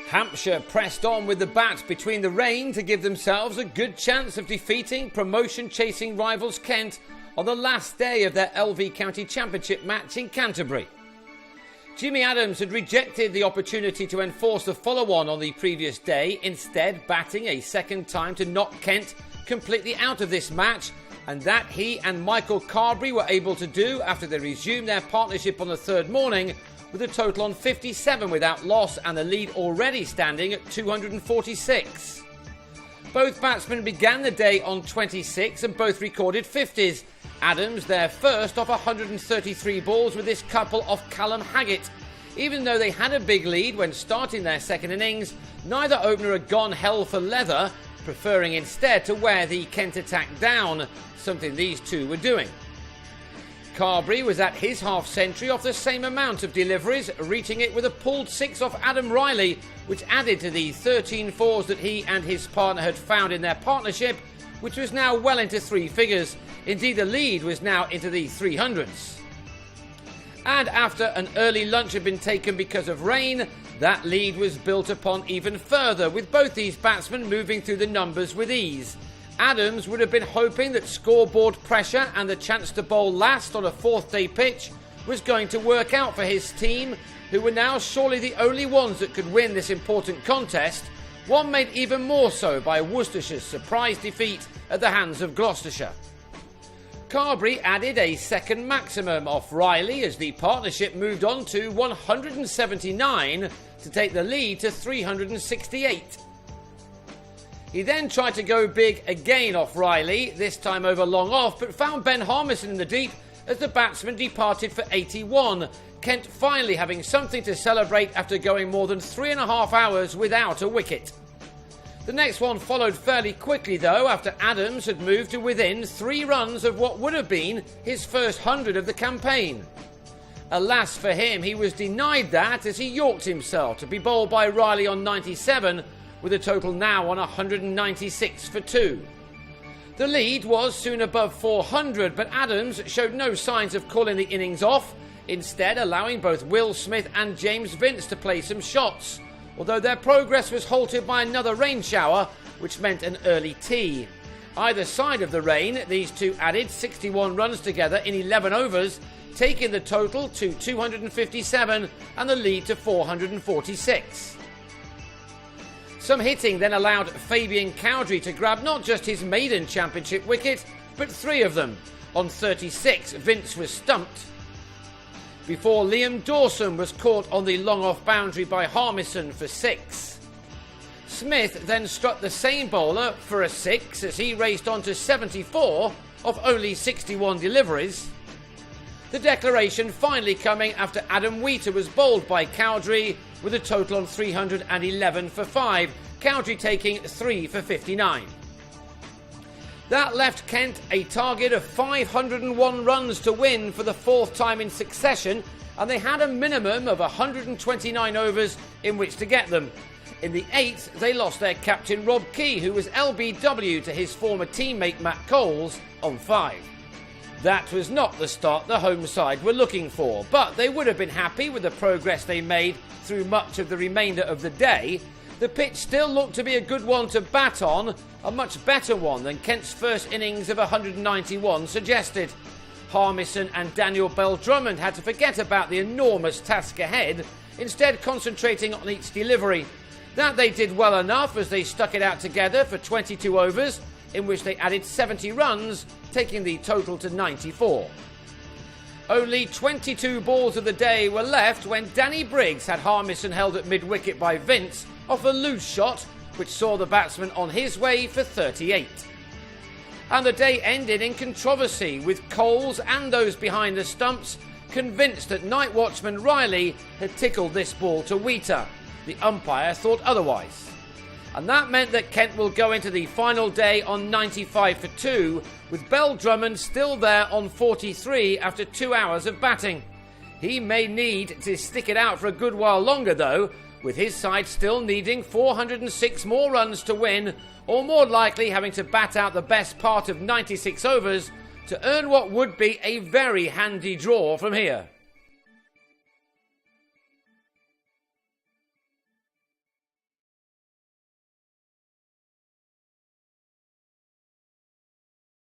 Hampshire pressed on with the bat between the rain to give themselves a good chance of defeating promotion-chasing rivals Kent on the last day of their LV County Championship match in Canterbury. Jimmy Adams had rejected the opportunity to enforce the follow-on on the previous day, instead batting a second time to knock Kent completely out of this match, and that he and Michael Carberry were able to do after they resumed their partnership on the third morning, with a total on 57 without loss and the lead already standing at 246. Both batsmen began the day on 26 and both recorded 50s. Adams their first off 133 balls with this couple off Callum Haggett. Even though they had a big lead when starting their second innings, neither opener had gone hell for leather, preferring instead to wear the Kent attack down, something these two were doing. Carberry was at his half-century off the same amount of deliveries, reaching it with a pulled six off Adam Riley, which added to the 13 fours that he and his partner had found in their partnership, which was now well into three figures. Indeed, the lead was now into the 300s. And after an early lunch had been taken because of rain, that lead was built upon even further, with both these batsmen moving through the numbers with ease. Adams would have been hoping that scoreboard pressure and the chance to bowl last on a fourth-day pitch was going to work out for his team, who were now surely the only ones that could win this important contest, one made even more so by Worcestershire's surprise defeat at the hands of Gloucestershire. Carberry added a second maximum off Riley as the partnership moved on to 179 to take the lead to 368. He then tried to go big again off Riley, this time over long off, but found Ben Harmison in the deep as the batsman departed for 81, Kent finally having something to celebrate after going more than 3.5 hours without a wicket. The next one followed fairly quickly though, after Adams had moved to within 3 runs of what would have been his first 100 of the campaign. Alas for him, he was denied that as he yorked himself to be bowled by Riley on 97, with a total now on 196 for 2. The lead was soon above 400, but Adams showed no signs of calling the innings off, instead allowing both Will Smith and James Vince to play some shots, although their progress was halted by another rain shower, which meant an early tea. Either side of the rain, these two added 61 runs together in 11 overs, taking the total to 257 and the lead to 446. Some hitting then allowed Fabian Cowdrey to grab not just his maiden championship wicket, but 3 of them. On 36, Vince was stumped, before Liam Dawson was caught on the long-off boundary by Harmison for 6. Smith then struck the same bowler for a 6 as he raced on to 74 of only 61 deliveries. The declaration finally coming after Adam Wheater was bowled by Cowdrey with a total on 311 for 5, Cowdrey taking 3 for 59. That left Kent a target of 501 runs to win for the 4th time in succession, and they had a minimum of 129 overs in which to get them. In the 8th, they lost their captain Rob Key, who was LBW to his former teammate Matt Coles, on 5. That was not the start the home side were looking for, but they would have been happy with the progress they made through much of the remainder of the day. The pitch still looked to be a good one to bat on, a much better one than Kent's first innings of 191 suggested. Harmison and Daniel Bell-Drummond had to forget about the enormous task ahead, instead concentrating on each delivery. That they did well enough as they stuck it out together for 22 overs, in which they added 70 runs, taking the total to 94. Only 22 balls of the day were left when Danny Briggs had Harmison held at mid-wicket by Vince off a loose shot, which saw the batsman on his way for 38. And the day ended in controversy, with Coles and those behind the stumps convinced that night watchman Riley had tickled this ball to Wheater. The umpire thought otherwise. And that meant that Kent will go into the final day on 95 for 2, with Bell-Drummond still there on 43 after 2 hours of batting. He may need to stick it out for a good while longer though, with his side still needing 406 more runs to win, or more likely having to bat out the best part of 96 overs to earn what would be a very handy draw from here.